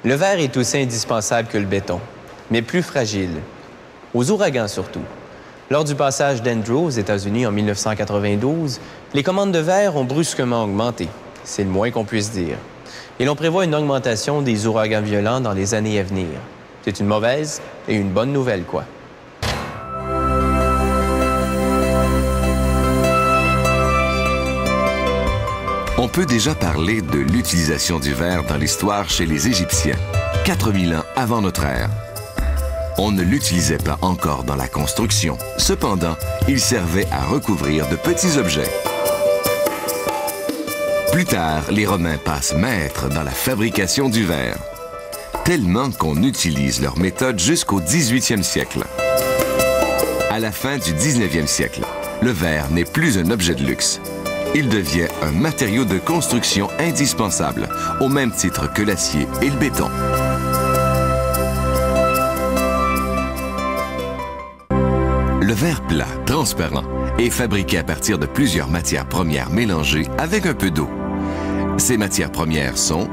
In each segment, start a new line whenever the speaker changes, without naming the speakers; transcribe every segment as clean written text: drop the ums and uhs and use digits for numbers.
Le verre est aussi indispensable que le béton, mais plus fragile, aux ouragans surtout. Lors du passage d'Andrew aux États-Unis en 1992, les commandes de verre ont brusquement augmenté. C'est le moins qu'on puisse dire. Et l'on prévoit une augmentation des ouragans violents dans les années à venir. C'est une mauvaise et une bonne nouvelle, quoi.
On peut déjà parler de l'utilisation du verre dans l'histoire chez les Égyptiens, 4000 ans avant notre ère. On ne l'utilisait pas encore dans la construction. Cependant, il servait à recouvrir de petits objets. Plus tard, les Romains passent maîtres dans la fabrication du verre, tellement qu'on utilise leur méthode jusqu'au 18e siècle. À la fin du 19e siècle, le verre n'est plus un objet de luxe. Il devient un matériau de construction indispensable, au même titre que l'acier et le béton. Le verre plat, transparent, est fabriqué à partir de plusieurs matières premières mélangées avec un peu d'eau. Ces matières premières sont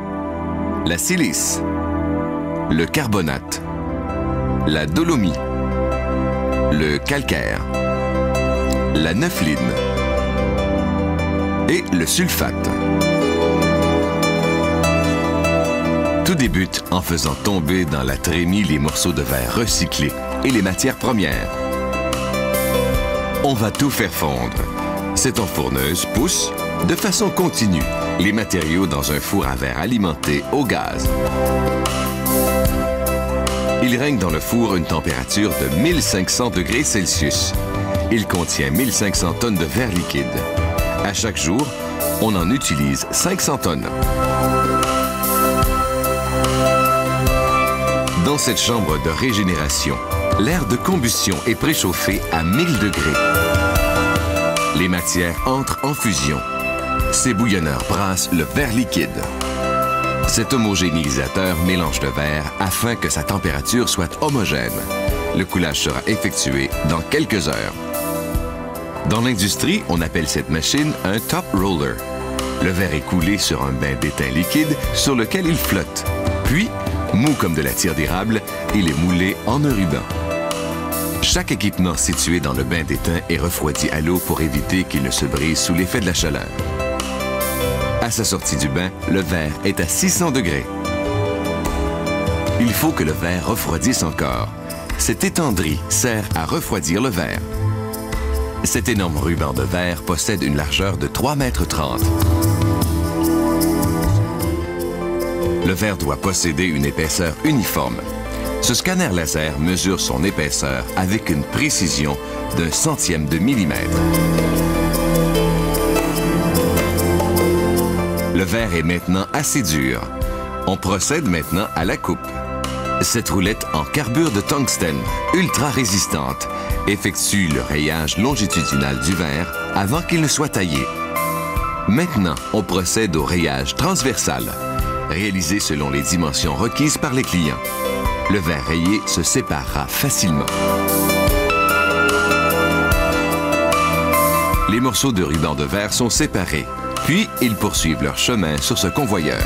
la silice, le carbonate, la dolomie, le calcaire, la neufline et le sulfate. Tout débute en faisant tomber dans la trémie les morceaux de verre recyclés et les matières premières. On va tout faire fondre. Cette enfourneuse pousse de façon continue les matériaux dans un four à verre alimenté au gaz. Il règne dans le four une température de 1500 degrés Celsius. Il contient 1500 tonnes de verre liquide. À chaque jour, on en utilise 500 tonnes. Dans cette chambre de régénération, l'air de combustion est préchauffé à 1000 degrés. Les matières entrent en fusion. Ces bouillonneurs brassent le verre liquide. Cet homogénéisateur mélange le verre afin que sa température soit homogène. Le coulage sera effectué dans quelques heures. Dans l'industrie, on appelle cette machine un top roller. Le verre est coulé sur un bain d'étain liquide sur lequel il flotte. Puis, mou comme de la tire d'érable, il est moulé en un ruban. Chaque équipement situé dans le bain d'étain est refroidi à l'eau pour éviter qu'il ne se brise sous l'effet de la chaleur. À sa sortie du bain, le verre est à 600 degrés. Il faut que le verre refroidisse encore. Cette étendrie sert à refroidir le verre. Cet énorme ruban de verre possède une largeur de 3,30 m. Le verre doit posséder une épaisseur uniforme. Ce scanner laser mesure son épaisseur avec une précision d'1 centième de millimètre. Le verre est maintenant assez dur. On procède maintenant à la coupe. Cette roulette en carbure de tungstène, ultra résistante, effectue le rayage longitudinal du verre avant qu'il ne soit taillé. Maintenant, on procède au rayage transversal, réalisé selon les dimensions requises par les clients. Le verre rayé se séparera facilement. Les morceaux de ruban de verre sont séparés, puis ils poursuivent leur chemin sur ce convoyeur.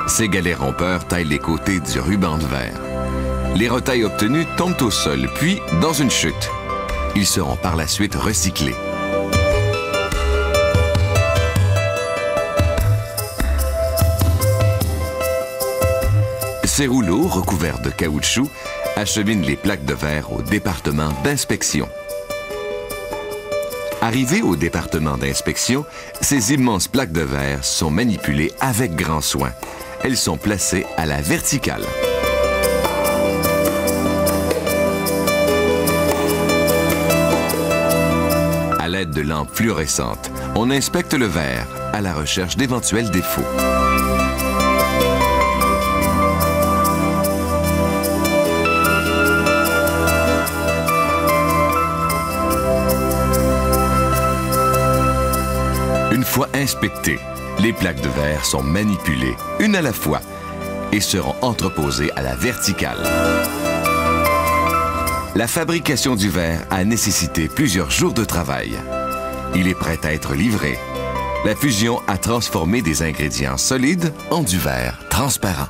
Ces galets rompeurs taillent les côtés du ruban de verre. Les retailles obtenues tombent au sol, puis dans une chute. Ils seront par la suite recyclés. Ces rouleaux, recouverts de caoutchouc, acheminent les plaques de verre au département d'inspection. Arrivées au département d'inspection, ces immenses plaques de verre sont manipulées avec grand soin. Elles sont placées à la verticale. À l'aide de lampes fluorescentes, on inspecte le verre à la recherche d'éventuels défauts. Une fois inspectées, les plaques de verre sont manipulées, une à la fois, et seront entreposées à la verticale. La fabrication du verre a nécessité plusieurs jours de travail. Il est prêt à être livré. La fusion a transformé des ingrédients solides en du verre transparent.